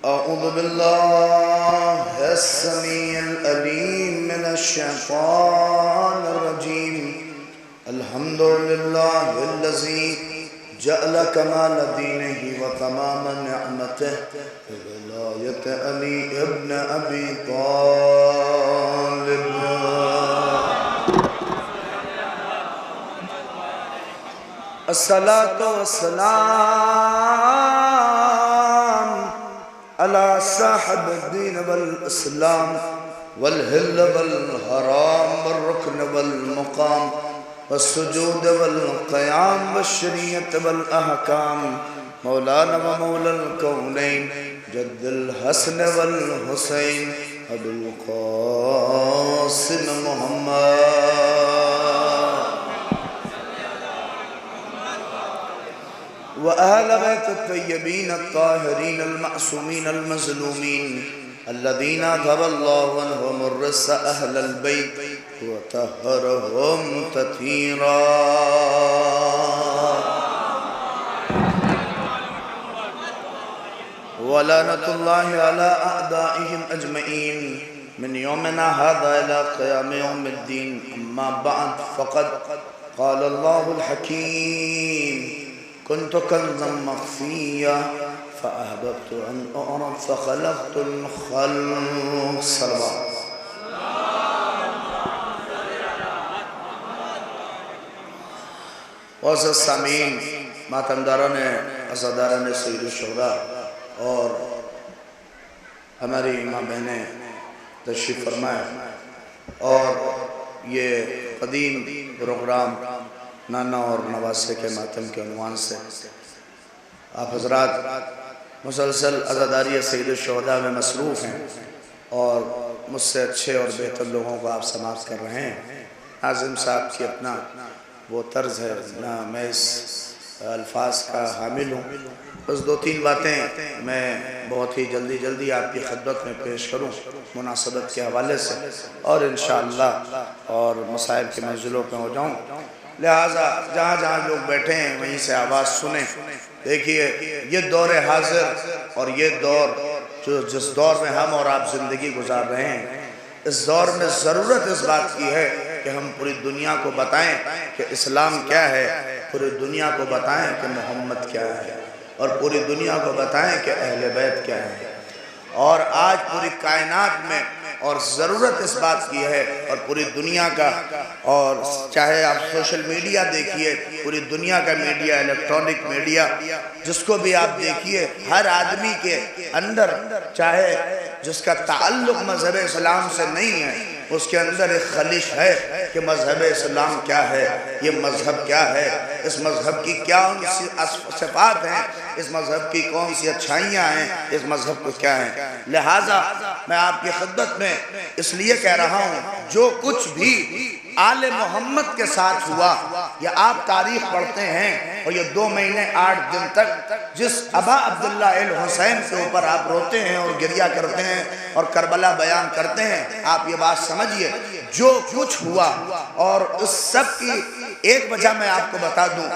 أعوذ بالله السميع العليم من الشيطان الرجيم. الحمد لله الذي جعل كمال دينه وتمام نعمته بولاية علي ابن أبي طالب. الصلاة والسلام على صاحب الدين والإسلام والهل والحرام والركن والمقام والسجود والقيام والشريعة والأحكام مولانا ومولى الكونين جد الحسن والحسين أبو القاسم محمد وأهل بيت الطيبين الطاهرين المعصومين المظلومين الذين أذهب الله عنهم الرجس أهل البيت وطهرهم تطهيرا. ولعنة الله على أعدائهم أجمعين من يومنا هذا إلى قيام يوم الدين. أما بعد فقد قال الله الحكيم كنت كنزا مخفيا فأحببت أن أعرف فخلقت الخلق. صلوات. معزز سامعین، ماتمداران عزاداران سید الشہداء اور ہماری ماں بہنیں تشریف فرمائے اور یہ قدیم پروگرام نانا اور نواسے کے ماتم کے عنوان سے آپ حضرات مسلسل عزاداری سید الشہداء میں مصروف ہیں اور مجھ سے اچھے اور بہتر لوگوں کو آپ سماعت کر رہے ہیں. ناظم صاحب کی اپنا وہ طرز ہے، نہ میں اس الفاظ کا حامل ہوں. بس دو تین باتیں میں بہت ہی جلدی آپ کی خدمت میں پیش کروں مناسبت کے حوالے سے اور انشاءاللہ اور مسائل کے منزلوں پہ ہو جاؤں. لہٰذا جہاں جہاں لوگ بیٹھے ہیں وہیں سے آواز سنیں. دیکھیے یہ دور حاضر اور یہ دور جس دور میں ہم اور آپ زندگی گزار رہے ہیں، اس دور میں ضرورت اس بات کی ہے کہ ہم پوری دنیا کو بتائیں کہ اسلام کیا ہے، پوری دنیا کو بتائیں کہ محمد کیا ہے، اور پوری دنیا کو بتائیں کہ اہل بیت کیا ہے. اور آج پوری کائنات میں اور ضرورت اس بات کی ہے اور پوری دنیا کا، اور چاہے آپ سوشل میڈیا دیکھیے، پوری دنیا کا میڈیا، الیکٹرانک میڈیا، جس کو بھی آپ دیکھیے، ہر آدمی کے اندر چاہے جس کا تعلق مذہب اسلام سے نہیں ہے، اس کے اندر ایک خلش ہے کہ مذہب اسلام کیا ہے، یہ مذہب کیا ہے، اس مذہب کی کیا صفات ہیں، اس مذہب کی کون سی اچھائیاں ہیں، اس مذہب کو کیا ہیں. لہٰذا میں آپ کی خدمت میں اس لیے کہہ رہا ہوں جو کچھ بھی آل محمد کے ساتھ ہوا، یا آپ تاریخ پڑھتے ہیں اور یہ 2 مہینے 8 دن تک جس ابا عبداللہ الحسین کے اوپر آپ روتے ہیں اور گریہ کرتے ہیں اور کربلا بیان کرتے ہیں، آپ یہ بات سمجھیے جو کچھ ہوا. اور اس سب کی ایک وجہ میں آپ کو بتا دوں،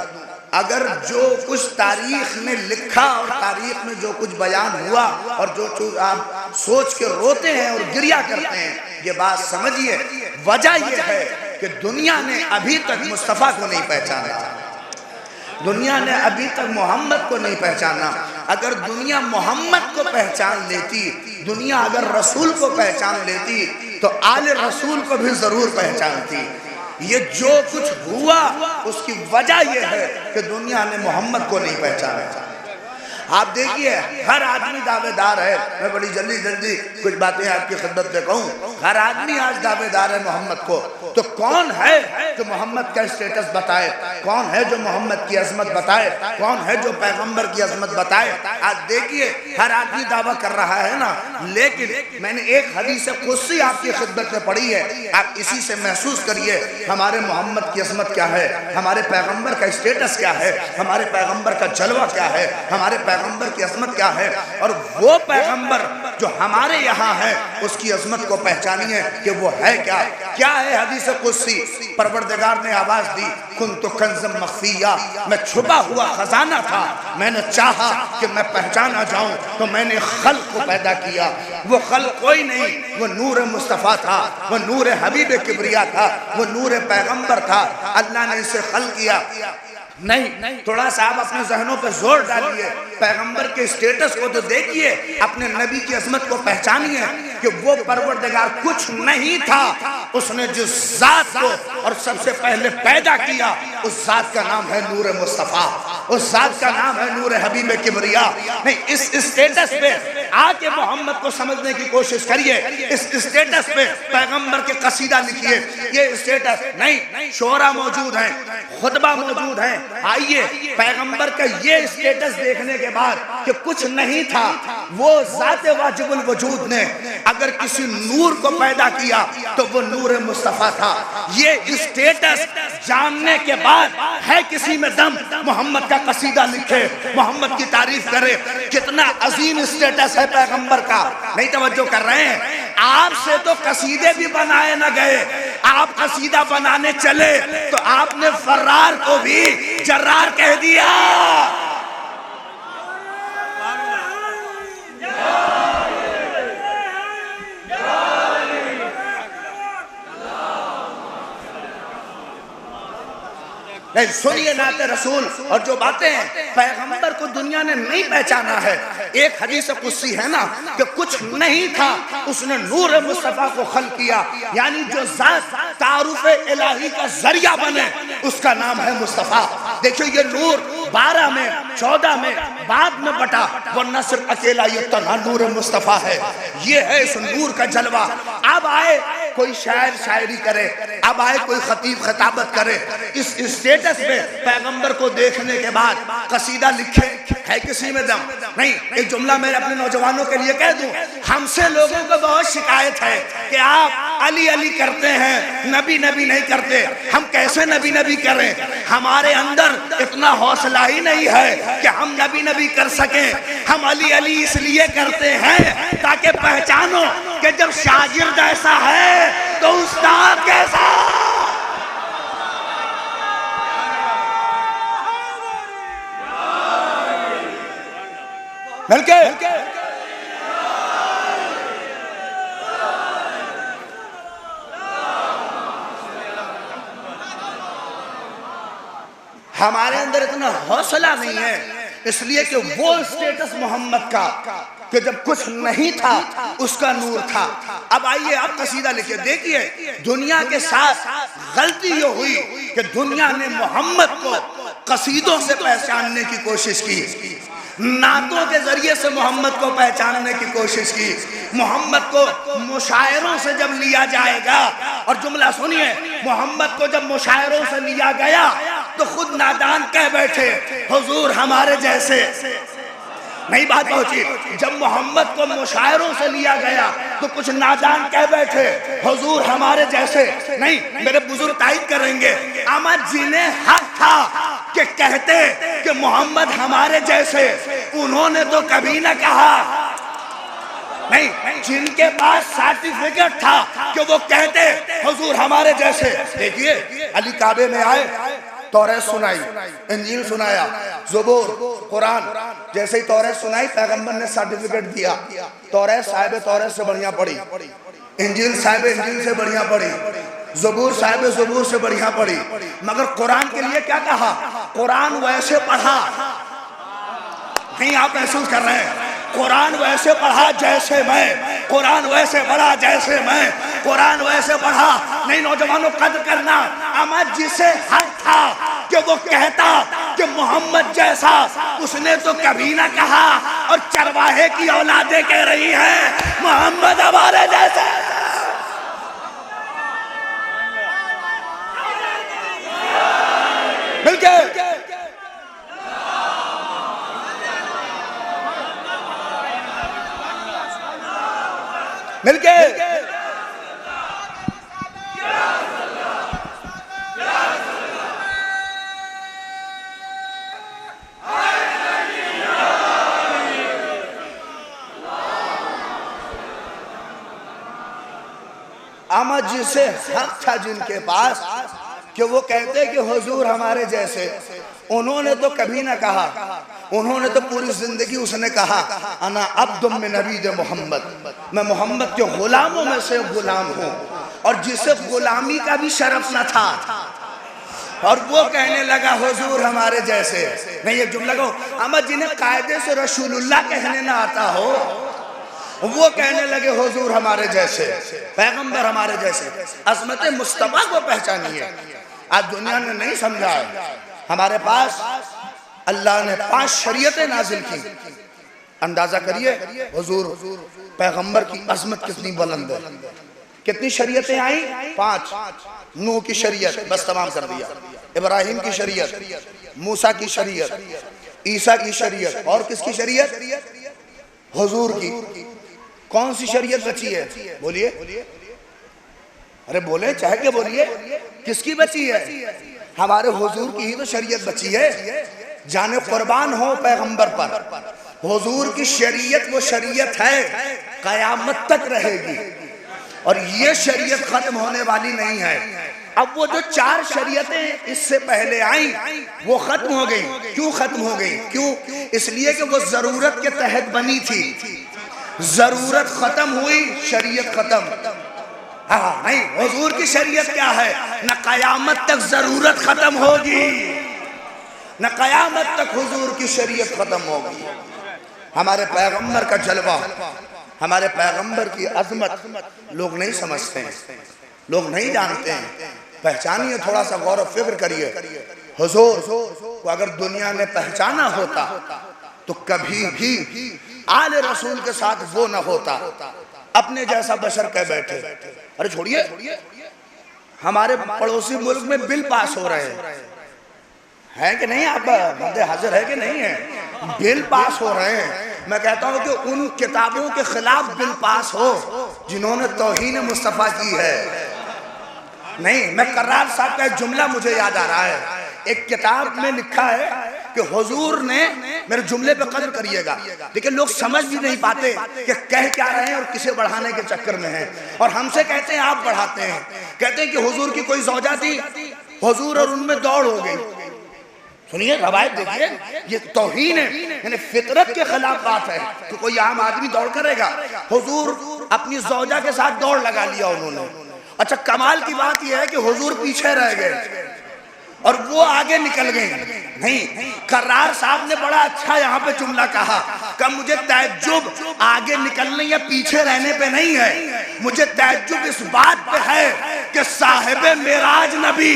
اگر جو کچھ تاریخ میں لکھا اور تاریخ میں جو کچھ بیان ہوا اور جو آپ سوچ کے روتے ہیں اور گریہ کرتے ہیں، یہ بات سمجھیے وجہ یہ ہے کہ دنیا نے ابھی تک مصطفیٰ کو نہیں پہچانا، دنیا نے ابھی تک محمد کو نہیں پہچانا. اگر دنیا محمد کو پہچان لیتی، دنیا اگر رسول کو پہچان لیتی تو آل رسول کو بھی ضرور پہچانتی. یہ جو کچھ ہوا اس کی وجہ یہ ہے کہ دنیا نے محمد کو نہیں پہچانا. آپ دیکھیے ہر آدمی دعوے دار ہے. میں بڑی جلدی کچھ باتیں آپ کی خدمت میں کہوں. ہر آدمی آج دعوے دار ہے محمد کو. تو کون ہے جو محمد کا اسٹیٹس بتائے؟ کون ہے جو محمد کی عظمت بتائے؟ کون ہے جو پیغمبر کی عظمت بتائے؟ آج دیکھیے ہر آدمی دعویٰ کر رہا ہے نا، لیکن میں نے ایک حدیث قدسی آپ کی خدمت میں پڑھی ہے. آپ اسی سے محسوس کریے ہمارے محمد کی عظمت کیا ہے، ہمارے پیغمبر کا اسٹیٹس کیا ہے، ہمارے پیغمبر کا جلوہ کیا ہے، ہمارے پیغمبر کی عظمت کیا ہے. اور وہ پیغمبر جو ہمارے یہاں ہے اس کی عظمت کو پہچانیے کہ وہ ہے کیا. کیا ہے حدیث قدسی؟ پروردگار نے آواز دی کنت کنزا مخفیا، میں چھپا ہوا خزانہ تھا، میں نے چاہا کہ میں پہچانا جاؤں تو میں نے خلق کو پیدا کیا. وہ خلق کوئی نہیں، وہ نور مصطفیٰ تھا، وہ نور حبیب کبریا تھا، وہ نور پیغمبر تھا. اللہ نے اسے خلق کیا نہیں. تھوڑا سا آپ اپنے ذہنوں پہ زور ڈالیے، پیغمبر کے اسٹیٹس کو تو دیکھیے، اپنے نبی کی عظمت کو پہچانیے کہ وہ پروردگار کچھ نہیں تھا. اس نے جس ذات کو اور سب سے پہلے پیدا کیا اس ذات کا نام ہے نور مصطفیٰ، اس ذات کا نام ہے نور حبیب کبریا. نہیں، اس اسٹیٹس پہ آ کے محمد کو سمجھنے کی کوشش کریے. اس اسٹیٹس پہ پیغمبر کے قصیدہ لکھیے. یہ اسٹیٹس نہیں، شعرا موجود ہیں، خطبہ موجود ہیں. آئیے پیغمبر کا یہ اسٹیٹس دیکھنے کے بعد کہ کچھ نہیں تھا، وہ ذات واجب الوجود نے اگر کسی نور کو پیدا کیا تو وہ نور مصطفیٰ تھا. یہ اسٹیٹس جاننے کے بعد ہے کسی میں دم محمد کا قصیدہ لکھے، محمد کی تعریف کرے. کتنا عظیم اسٹیٹس ہے پیغمبر کا. نہیں توجہ کر رہے ہیں؟ آپ سے تو قصیدے بھی بنائے نہ گئے، آپ قصیدہ بنانے چلے تو آپ نے فرار کو بھی جرار کہہ دیا. سنیے نعت رسول. اور جو باتیں پیغمبر کو دنیا نے نہیں پہچانا ہے، ایک حدیث قدسی ہے نا کہ کچھ نہیں تھا اس نے نور مصطفیٰ کو خلق کیا. یعنی جو ذات تعارف الہی کا ذریعہ بنے اس کا نام ہے مصطفیٰ. دیکھو یہ نور 12 میں 14 میں بعد میں بٹا، ورنہ صرف اکیلا یہ تنہا نور مصطفیٰ ہے. یہ ہے اس نور کا جلوہ. اب آئے کوئی شاعر شاعری کرے، اب آئے کوئی خطیب خطابت کرے، اس اسٹیٹس پہ پیغمبر کو دیکھنے کے بعد قصیدہ لکھے، ہے کسی میں دم نہیں. ایک جملہ میں اپنے نوجوانوں کے لیے کہہ دوں، ہم سے لوگوں کو بہت شکایت ہے کہ آپ علی علی کرتے ہیں، نبی نبی نہیں کرتے. ہم کیسے نبی نبی کریں؟ ہمارے اندر اتنا حوصلہ ہی نہیں ہے کہ ہم نبی نبی کر سکیں. ہم علی علی اس لیے کرتے ہیں تاکہ پہچانو کہ جب شاگرد ایسا ہے تو استاد کیسا. مل کے ہمارے اندر اتنا حوصلہ نہیں ہے، اس لیے کہ وہ اسٹیٹس محمد کا کہ جب کچھ نہیں تھا اس کا نور تھا. اب آئیے آپ قصیدہ لکھے. دیکھیے دنیا کے ساتھ غلطی یہ ہوئی کہ دنیا نے محمد کو قصیدوں سے پہچاننے کی کوشش کی، نعتوں کے ذریعے سے محمد کو پہچاننے کی کوشش کی. محمد کو مشاعروں سے جب لیا جائے گا، اور جملہ سنیے، محمد کو جب مشاعروں سے لیا گیا تو خود نادان کہہ بیٹھے حضور ہمارے جیسے. نہیں بات پہنچی. جب محمد کو مشاعروں سے لیا گیا تو کچھ نادان کہہ بیٹھے حضور ہمارے جیسے. نہیں، میرے بزرگ تائید کریں گے، اما جنہیں حق تھا کہ کہتے کہ محمد ہمارے جیسے، انہوں نے تو کبھی نہ کہا. نہیں، جن کے پاس سرٹیفکیٹ تھا کہ وہ کہتے حضور ہمارے جیسے. دیکھیے علی کعبے میں آئے، توریت سنائی، انجیل سنایا، زبور، قرآن. جیسے ہی توریت سنائی پیغمبر نے سرٹیفکیٹ دیا. توریت صاحب توریت سے بڑھیا پڑھی، انجیل صاحب انجیل سے بڑھیا پڑھی، زبور صاحب زبور سے بڑھیا پڑھی. مگر قرآن کے لیے کیا کہا؟ قرآن ویسے پڑھا. نہیں آپ محسوس کر رہے ہیں؟ قرآن ویسے پڑھا جیسے میں، قرآن ویسے پڑھا جیسے میں، قرآن ویسے پڑھا. نہیں نوجوانوں قدر کرنا، اما جسے حق تھا کہ وہ کہتا کہ محمد جیسا، اس نے تو کبھی نہ کہا. اور چرواہے کی اولادیں کہہ رہی ہیں محمد ہمارے جیسے. مل کے مل کے اما جسے حق تھا جن کے پاس کہ وہ کہتے کہ حضور ہمارے جیسے، انہوں نے تو کبھی نہ کہا، انہوں نے تو پوری زندگی اس نے کہا انا عبد من عبید محمد، میں محمد کے غلاموں میں سے غلام ہوں، اور جسے غلامی کا بھی شرف نہ تھا، اور وہ کہنے لگا حضور ہمارے جیسے۔ میں یہ جملہ کہوں، اما جنہیں قاعدے سے رسول اللہ کہنے نہ آتا ہو، وہ کہنے لگے حضور ہمارے جیسے، پیغمبر ہمارے جیسے۔ عظمت مصطفیٰ کو پہچانیے۔ آج دنیا نے نہیں سمجھا ہے۔ ہمارے پاس اللہ نے 5 شریعتیں نازل کی۔ اندازہ کریے حضور پیغمبر کی عظمت کتنی بلند ہے۔ کتنی شریعتیں آئیں؟ 5۔ نوح کی شریعت، بس تمام کر دیا۔ ابراہیم کی شریعت، موسیٰ کی شریعت، عیسیٰ کی شریعت، اور کس کی شریعت؟ حضور کی۔ کون سی شریعت بچی ہے؟ بولیے، ارے بولیں، چاہے کہ بولیے، کس کی بچی ہے؟ ہمارے حضور کی ہی تو شریعت بچی ہے۔ جانے قربان ہو پیغمبر پر۔ حضور کی شریعت وہ شریعت ہے، قیامت تک رہے گی، اور یہ شریعت ختم ہونے والی نہیں ہے۔ اب وہ جو 4 شریعتیں اس سے پہلے آئیں وہ ختم ہو گئی۔ کیوں ختم ہو گئی؟ کیوں؟ اس لیے کہ وہ ضرورت کے تحت بنی تھی۔ ضرورت ختم ہوئی، شریعت ختم۔ نہیں، حضور کی شریعت کیا ہے؟ نہ قیامت تک ضرورت ختم ہوگی، نہ قیامت تک حضور کی شریعت ختم ہوگی۔ ہمارے پیغمبر کا جلوہ، ہمارے پیغمبر کی عظمت لوگ نہیں سمجھتے ہیں، لوگ نہیں جانتے ہیں۔ پہچانیے، تھوڑا سا غور و فکر کریے۔ حضور کو اگر دنیا نے پہچانا ہوتا تو کبھی بھی آل رسول کے ساتھ وہ نہ ہوتا۔ اپنے جیسا بشر کہہ بیٹھے، ارے چھوڑیے، ہمارے پڑوسی ملک میں بل پاس ہو رہے ہیں کہ نہیں؟ آپ بندے حاضر ہے کہ نہیں ہے؟ بل پاس ہو رہے ہیں۔ میں کہتا ہوں کہ ان کتابوں کے خلاف بل پاس ہو جنہوں نے توہین مصطفیٰ کی ہے۔ نہیں، میں قرار صاحب کا ایک جملہ مجھے یاد آ رہا ہے۔ ایک کتاب میں لکھا ہے کہ حضور نے، میرے جملے پہ قدر کریے گا، لیکن لوگ سمجھ بھی نہیں پاتے کہ کہہ کیا رہے ہیں اور کسے بڑھانے کے چکر میں ہیں، اور ہم سے کہتے ہیں آپ بڑھاتے ہیں۔ کہتے ہیں کہ حضور کی کوئی زوجہ تھی، حضور اور ان میں دوڑ ہو گئی۔ سنیے، روایت دیکھیے، یہ توہین ہے، یعنی فطرت کے خلاف بات ہے کہ کوئی عام آدمی دوڑ کرے گا۔ حضور اپنی زوجہ کے ساتھ دوڑ لگا لیا انہوں نے۔ اچھا، کمال کی بات یہ ہے کہ حضور پیچھے رہ گئے اور وہ آگے نکل گئے۔ نہیں، قرار صاحب نے بڑا اچھا یہاں پہ جملہ کہا کہ مجھے تعجب آگے نکلنے یا پیچھے رہنے پہ نہیں ہے، مجھے تعجب اس بات پہ ہے کہ صاحب معراج نبی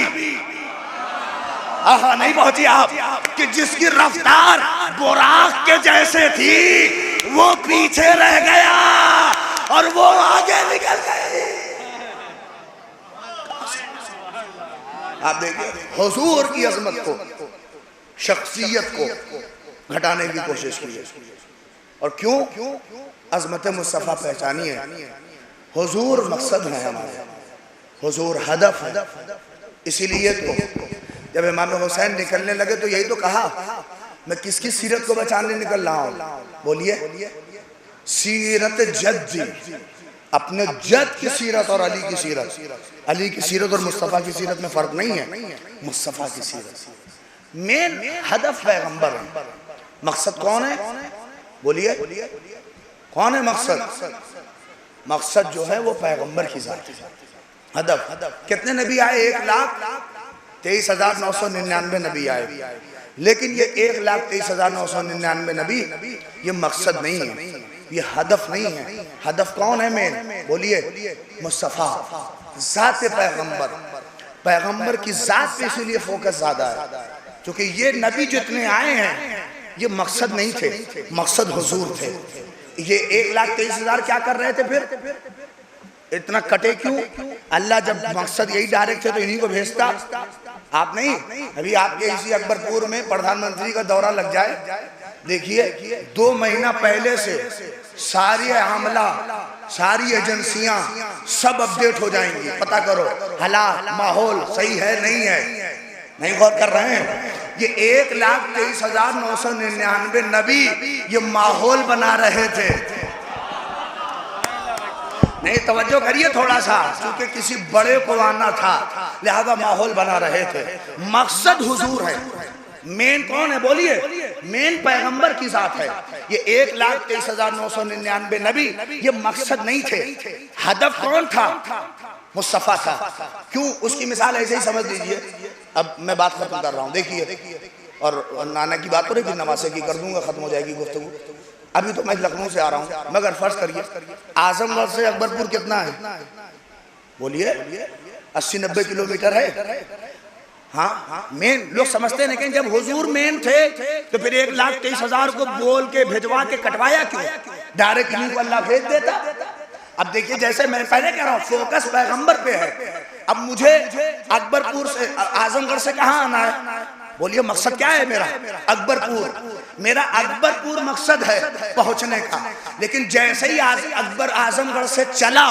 نہیں پہنچی آپ، کہ جس کی رفتار براق کے جیسے تھی وہ پیچھے رہ گیا اور وہ آگے نکل گئی۔ آپ دیکھیں حضور کی عظمت کو، شخصیت کو گھٹانے کی کوشش کی ہے۔ اور کیوں؟ عظمت مصطفیٰ پہچانی ہے۔ حضور مقصد ہے ہمارے، حضور ہدف ہے۔ اسی لیے تو جب امام حسین نکلنے لگے تو یہی تو کہا، میں کس کی سیرت کو بچانے نکل رہا ہوں؟ بولیے، سیرت جد دی، اپنے جد کی سیرت اور علی کی سیرت۔ علی کی سیرت اور مصطفیٰ کی سیرت میں فرق نہیں ہے، مصطفیٰ کی سیرت مین ہدف پیغمبر ہے۔ مقصد کون ہے؟ بولیے، کون ہے مقصد؟ مقصد جو ہے وہ پیغمبر کی ذات ہے۔ ہدف کتنے نبی آئے؟ 1,23,999 نبی آئے، لیکن یہ 1,23,999 نبی یہ مقصد نہیں ہے، یہ ہدف نہیں ہے۔ ہدف کون ہے مین؟ بولیے، مصطفیٰ، ذات پیغمبر۔ پیغمبر کی ذات پہ اسی لیے فوکس زیادہ ہے، کیونکہ یہ نبی جتنے آئے ہیں یہ مقصد نہیں تھے، مقصد حضور تھے۔ یہ 1,23,000 کیا کر رہے تھے پھر؟ اتنا کٹے کیوں؟ اللہ جب مقصد یہی ڈائریکٹ تھے تو انہی کو بھیجتا۔ آپ نہیں، ابھی آپ کے اسی اکبر پور میں پردھان منتری کا دورہ لگ جائے، دیکھیے 2 مہینہ پہلے سے ساری عاملہ، ساری ایجنسیاں سب اپڈیٹ ہو جائیں گی۔ پتہ کرو حالات، ماحول صحیح ہے نہیں ہے، نہیں غور کر رہے ہیں۔ یہ 1,23,999 نبی یہ ماحول بنا رہے تھے۔ نہیں توجہ کریے تھوڑا سا، کیونکہ کسی بڑے کو آنا تھا لہذا ماحول بنا رہے تھے۔ مقصد حضور ہے، مین کون ہے بولیے؟ مین پیغمبر کی ذات ہے۔ یہ 1,23,999 نبی یہ مقصد نہیں تھے، ہدف کون تھا؟ مصطفیٰ تھا۔ کیوں؟ اس کی مثال ایسے ہی سمجھ لیجئے۔ اب میں بات ختم کر رہا ہوں، دیکھیے، اور نانا کی بات ہو رہی تھی، نواسے کی کر دوں گا، ختم ہو جائے گی گفتگو۔ ابھی تو میں لکھنؤ سے آ رہا ہوں، مگر فرض کریے اعظم گڑھ سے اکبر پور کتنا ہے بولیے؟ 80-90 کلومیٹر ہے۔ ہاں مین لوگ سمجھتے ہیں، لیکن جب حضور مین تھے تو پھر 1,23,000 کو بول کے بھجوا کے کٹوایا کیوں؟ ڈائریکٹ انہیں کو اللہ بھیج دیتا۔ اب دیکھیے جیسے میں پہلے کہہ رہا ہوں، فوکس پیغمبر پہ ہے۔ اب مجھے اکبر پور سے اعظم گڑھ سے کہاں آنا ہے بولیے؟ مقصد کیا ہے میرا؟ اکبر پور۔ میرا اکبر پور مقصد ہے پہنچنے کا، لیکن جیسے ہی اکبر اعظم گڑھ سے چلا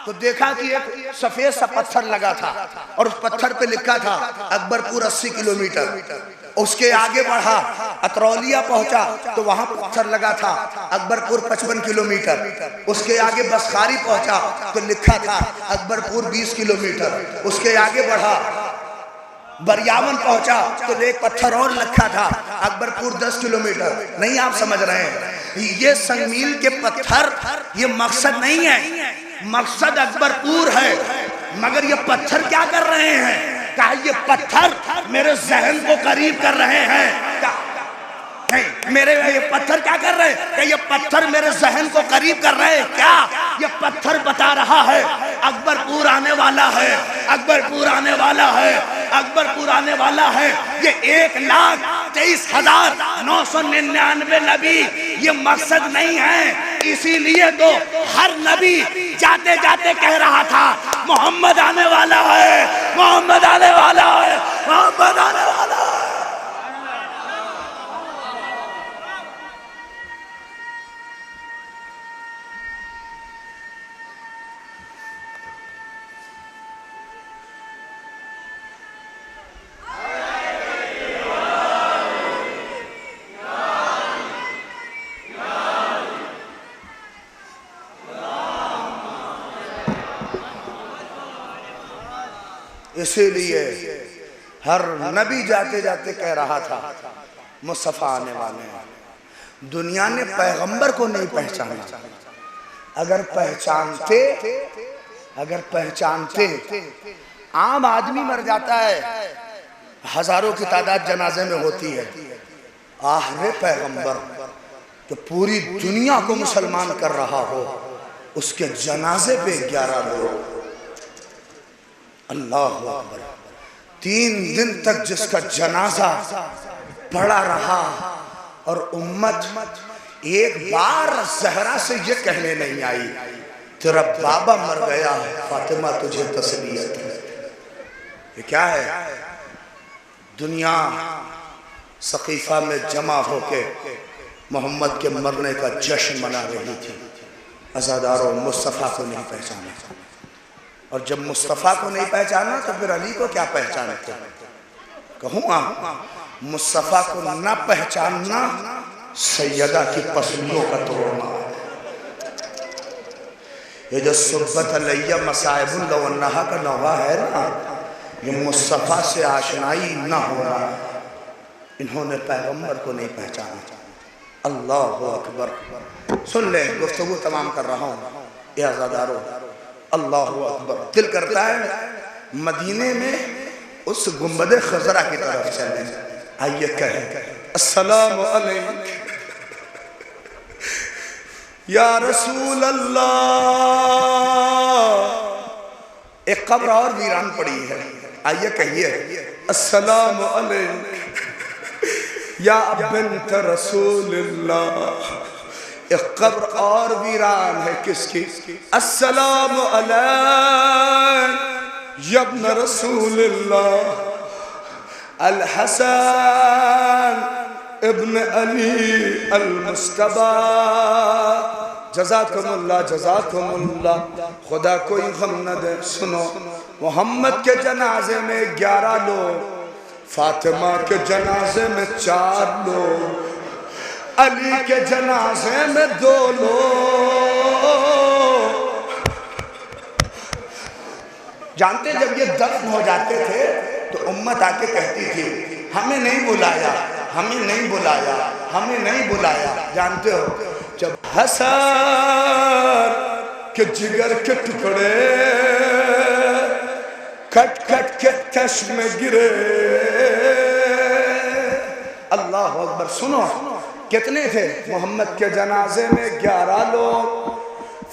تو دیکھا کہ ایک سفید سا پتھر لگا تھا اور اس پتھر پہ لکھا تھا اکبر پور 80 کلومیٹر۔ اس کے آگے بڑھا اترولیا پہنچا تو وہاں پتھر لگا تھا اکبر پور 55 کلومیٹر۔ اس کے آگے بسخاری پہنچا تو لکھا تھا اکبر پور 20 کلومیٹر۔ اس کے آگے بڑھا بریاون پہنچا تو ایک پتھر اور لکھا تھا اکبر پور 10 کلومیٹر۔ نہیں آپ سمجھ رہے ہیں؟ یہ سنگمیل کے پتھر یہ مقصد نہیں ہے، مقصد اکبر پور ہے، مگر یہ پتھر کیا کر رہے ہیں؟ کہا یہ پتھر میرے ذہن کو قریب کر رہے ہیں۔ میرے یہ پتھر کیا کر رہے ہیں؟ کہ یہ پتھر میرے ذہن کو قریب کر رہے ہیں۔ کیا؟ یہ پتھر بتا رہا ہے اکبر پور آنے والا ہے، اکبر پور آنے والا ہے، اکبر پور آنے والا ہے۔ یہ 1,23,999 نبی یہ مقصد نہیں ہے، اسی لیے تو ہر نبی جاتے جاتے کہہ رہا تھا محمد آنے والا ہے، محمد آنے والا ہے، محمد آنے والا ہے۔ اسی لیے ہر نبی جاتے جاتے کہہ رہا تھا مصطفیٰ آنے والے ہیں۔ دنیا نے پیغمبر کو نہیں پہچانا، اگر پہچانتے عام آدمی مر جاتا ہے، ہزاروں کی تعداد جنازے میں ہوتی ہے، آخر پیغمبر کہ پوری دنیا کو مسلمان کر رہا ہو، اس کے جنازے پہ 11 لوگ، اللہ اکبر، 3 دن تک جس کا جنازہ پڑا رہا، اور امت ایک بار زہرا سے یہ کہنے نہیں آئی تیرا بابا مر گیا فاطمہ تجھے تسلیت ہے۔ یہ کیا ہے؟ دنیا سقیفہ میں جمع ہو کے محمد کے مرنے کا جشن منا رہی تھی، عزاداروں مصطفیٰ کو نہیں پہچانا، اور جب مصطفیٰ کو نہیں پہچانا تو پھر علی کو کیا پہچانتے؟ کہوں گا مصطفیٰ کو نہ پہچاننا سیدہ کی پسلیوں کا توڑنا۔ یہ جو صبت علیہ مصائب اللہ ونہا کا نوہ ہے نا، یہ مصطفیٰ سے آشنائی نہ ہو رہا، انہوں نے پیغمبر کو نہیں پہچانا۔ اللہ اکبر۔ سن لیں، گفتگو تمام کر رہا ہوں اے عزاداروں، اللہ اکبر۔ دل کرتا ہے مدینے میں اس گنبد خضرہ کی طرف چلیں، آئیے کہیں السلام علیکم یا رسول اللہ۔ ایک قبر اور ویران پڑی ہے، آئیے کہیے السلام علیکم یا بنت رسول اللہ۔ ایک قبر اور ویران ہے کس کی؟ السلام علیکم یا ابن رسول اللہ الحسن ابن علی المصطفیٰ۔ جزاکم اللہ، جزاکم اللہ، خدا کوئی غم نہ دے۔ سنو، محمد کے جنازے میں 11 لوگ، فاطمہ کے جنازے میں 4 لوگ، علی کے جنازے میں 2 لوگ، جانتے جب یہ دفن ہو جاتے تھے تو امت آ کے کہتی تھی ہمیں نہیں بلایا، ہمیں نہیں بلایا، ہمیں نہیں بلایا. جانتے ہو جب حسن کے جگر کے ٹکڑے کٹ کٹ کے تش میں گرے. اللہ اکبر. سنو کتنے تھے؟ محمد کے جنازے میں 11 لوگ،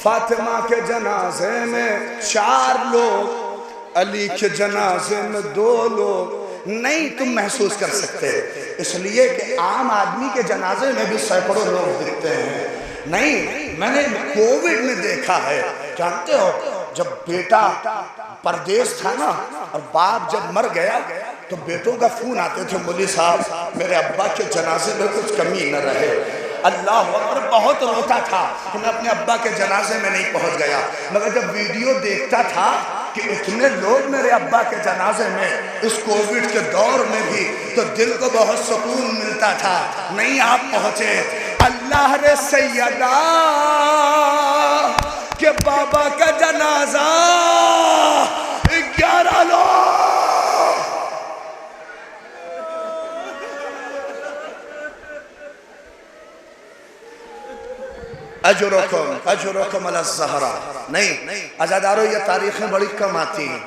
فاطمہ کے جنازے میں 4 لوگ، علی کے جنازے میں 2 لوگ. نہیں تم محسوس کر سکتے اس لیے کہ عام آدمی کے جنازے میں بھی سینکڑوں لوگ دکھتے ہیں. نہیں، میں نے کووڈ میں دیکھا ہے. جانتے ہو جب بیٹا پردیس تھا نا اور باپ جب مر گیا تو بیٹوں کا فون آتے تھے مولوی صاحب میرے ابا کے جنازے میں کچھ کمی نہ رہے. اللہ اکبر. بہت روتا تھا کہ میں اپنے ابا کے جنازے میں نہیں پہنچ گیا، مگر جب ویڈیو دیکھتا تھا کہ اتنے لوگ میرے ابا کے جنازے میں اس کووڈ کے دور میں بھی تو دل کو بہت سکون ملتا تھا. نہیں آپ پہنچے. اللہ رے سیدہ کہ بابا کا جنازہ 11 لوگ. اجرکم علی الزہرا. نہیں عزادارو یہ تاریخیں بڑی کم آتی ہیں،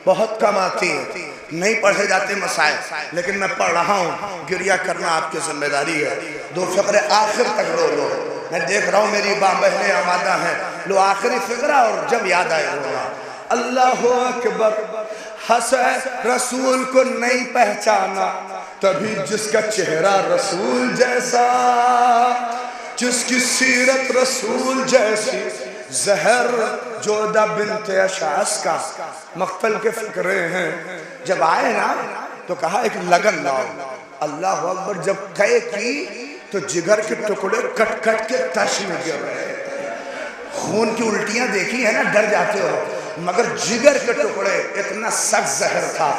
بہت کم آتی ہیں، نہیں پڑھے جاتے مسائل، لیکن میں پڑھ رہا ہوں. گریہ کرنا آپ کی ذمہ داری ہے. 2 فقرے آخر تک رو لو. میں دیکھ رہا ہوں میری بہنیں آمادہ ہیں. لو آخری فقرہ اور جب یاد آئے رونا. اللہ اکبر. حسن رسول کو نہیں پہچانا تبھی جس کا چہرہ رسول جیسا، جس کی سیرت رسول جیسی. زہر جودہ بنت اشعث کا مقتل کے فقرے ہیں. جب آئے نا تو کہا ایک لگن لاؤ. اللہ اکبر. جب قے کی تو جگر کے ٹکڑے کٹ کٹ کے تش میں گر رہے. خون کی الٹیاں دیکھی ہے نا ڈر جاتے ہو، مگر جگر کے ٹکڑے. اتنا سخت زہر تھا.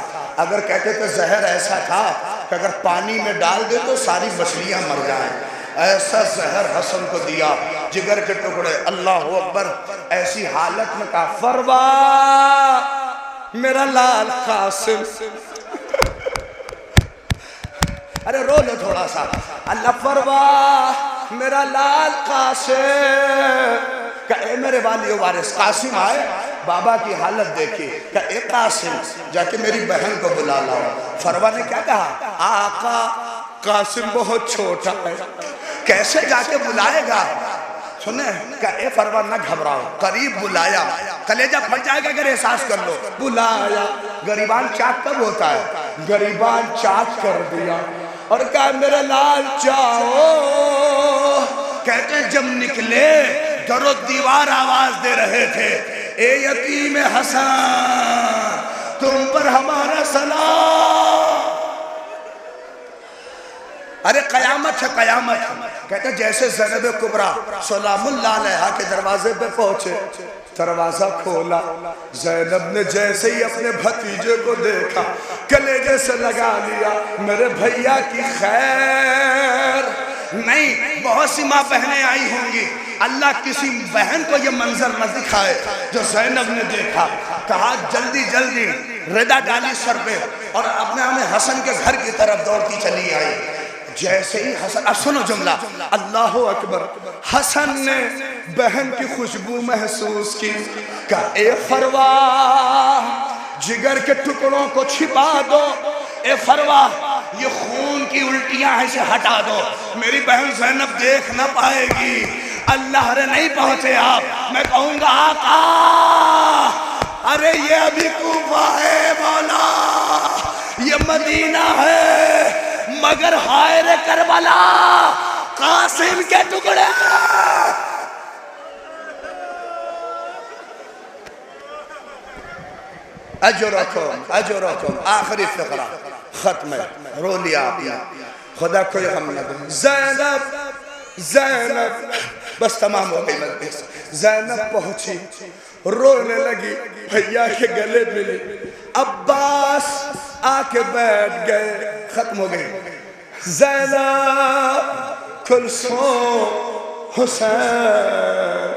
اگر کہتے تو زہر ایسا تھا کہ اگر پانی میں ڈال دے تو ساری مچھلیاں مر جائیں. ایسا زہر حسن کو دیا. جگر کے ٹکڑے. اللہ اکبر. ایسی حالت میں کہا فروا میرا لال قاسم. ارے رو لو تھوڑا سا. اللہ فروا میرا لال قاسم. کہ اے میرے والی و وارث. قاسم آئے. بابا کی حالت دیکھی. کہ اے قاسم جا کے میری بہن کو بلا لاؤ. فروا نے کیا کہا؟ آقا قاسم بہت چھوٹا ہے، کیسے جا کے بلائے گا؟ سنیں کہ اے فروا نہ گھبراؤ. قریب بلایا. کلیجہ پھٹ جائے گا اگر احساس کر لو. بلایا. گریبان چاک کب ہوتا ہے؟ گریبان چاک کر دیا اور کہا میرے لال جاؤ. کہتے ہیں جب نکلے در و دیوار آواز دے رہے تھے اے یتیم حسن تم پر ہمارا سلام. ارے قیامت ہے قیامت. کہتے ہیں جیسے زینب کبریٰ سلام اللہ علیہا کے دروازے پہ پہنچے، دروازہ کھولا. زینب نے جیسے ہی اپنے بھتیجے کو دیکھا کلیجے سے لگا لیا میرے بھیا کی خیر. نہیں بہت سی ماں بہنیں آئی ہوں گی، اللہ کسی بہن کو یہ منظر نہ دکھائے جو زینب نے دیکھا. کہا جلدی جلدی ردا ڈالی سر پہ اور اپنے ہمیں حسن کے گھر کی طرف دوڑتی چلی آئی. جیسے ہی حسن. اب سنو جملہ. اللہ اکبر. حسن نے بہن کی خوشبو محسوس کی. کہا اے فروا جگر کے ٹکڑوں کو چھپا دو. اے فروا یہ خون کی الٹیاں اسے ہٹا دو. میری بہن زینب دیکھ نہ پائے گی. اللہ رے نہیں پہنچے آپ. میں کہوں گا آقا ارے یہ ابھی کوفہ ہے مولا، یہ مدینہ ہے، مگر ہائے رے کربلا قاسم کے ٹکڑے. اجرکم. آخری فقرہ ختم ہے. رو لیا آپ نے. خدا کوئی غم نہ دے. زینب زینب بس تمام ہو گئی مجلس. زینب پہنچی رونے لگی، بھیا کے گلے ملی. عباس آ کے بیٹھ گئے. ختم ہو گئی. زینب کلثوم حسین.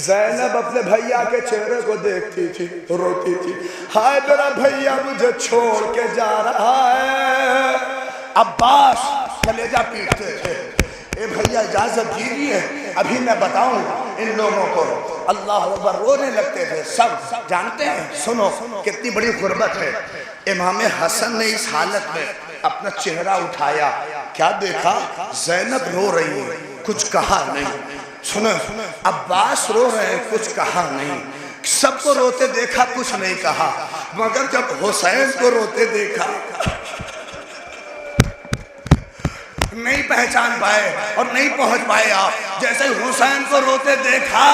زینب اپنے بھیا کے چہرے کو دیکھتی تھی روتی تھی، ہائے میرا بھیا مجھے چھوڑ کے جا رہا ہے۔ عباس کلیجہ پیٹتے تھے، اے بھیا اجازت دیجیے ابھی میں بتاؤں ان لوگوں کو۔ اللہ اکبر، رونے لگتے تھے سب۔ جانتے ہیں، سنو کتنی بڑی غربت ہے۔ امام حسن نے اس حالت میں اپنا چہرہ اٹھایا، کیا دیکھا؟ زینب رو رہی ہے، کچھ کہا نہیں۔ سنو، عباس رو رہے ہیں، کچھ کہا نہیں۔ سب کو روتے دیکھا، کچھ نہیں کہا، مگر جب حسین کو روتے دیکھا نہیں پہچان پائے اور نہیں پہنچ پائے آپ۔ جیسے حسین کو روتے دیکھا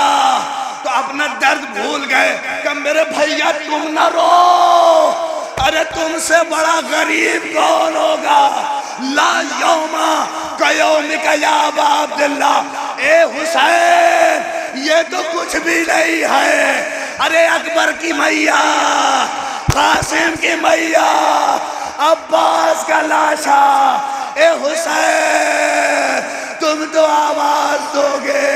تو اپنا درد بھول گئے کہ میرے بھیا تم نہ رو، ارے تم سے بڑا غریب کون ہوگا؟ لا یوما کیومک یا ابا عبداللہ، اے حسین یہ تو کچھ بھی نہیں ہے۔ ارے اکبر کی میاں، قاسم کی میاں، عباس کا لاشا، اے حسین تم تو آواز دو گے،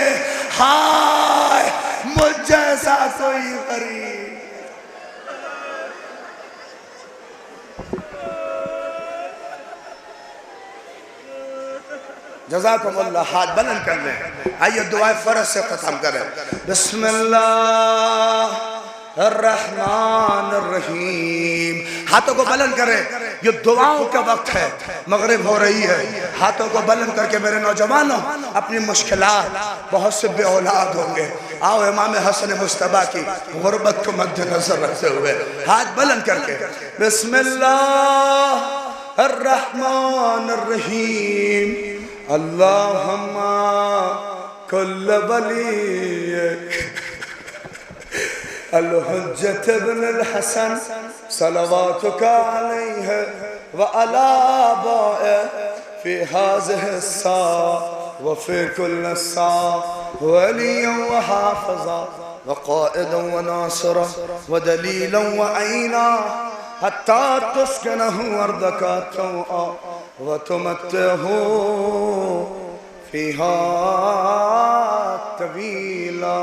ہائے مجھ جیسا کوئی غریب۔ جزاکم اللہ، ہاتھ بلند کر لیں، آئیے دعائے فرض سے ختم کریں۔ بسم اللہ الرحمن الرحیم، ہاتھوں کو بلند کریں، یہ دعاؤں کا وقت ہے، مغرب ہو رہی ہے۔ ہاتھوں کو بلند کر کے میرے نوجوانوں، اپنی مشکلات، بہت سے بے اولاد ہوں گے، آؤ امام حسن مصطفیٰ کی غربت کو مد نظر رکھتے ہوئے ہاتھ بلند کر کے بسم اللہ الرحمن الرحیم، اللہم کل ولیک الحجت ابن الحسن صلواتک علیہ وعلی آبائہ فی هذه الساعة وفي كل الساعة وليا وحافظا وقائدا وناصرا ودليلا وعينا حتى تسكنه أرضك طوعا وتمتعه فيها طويلا۔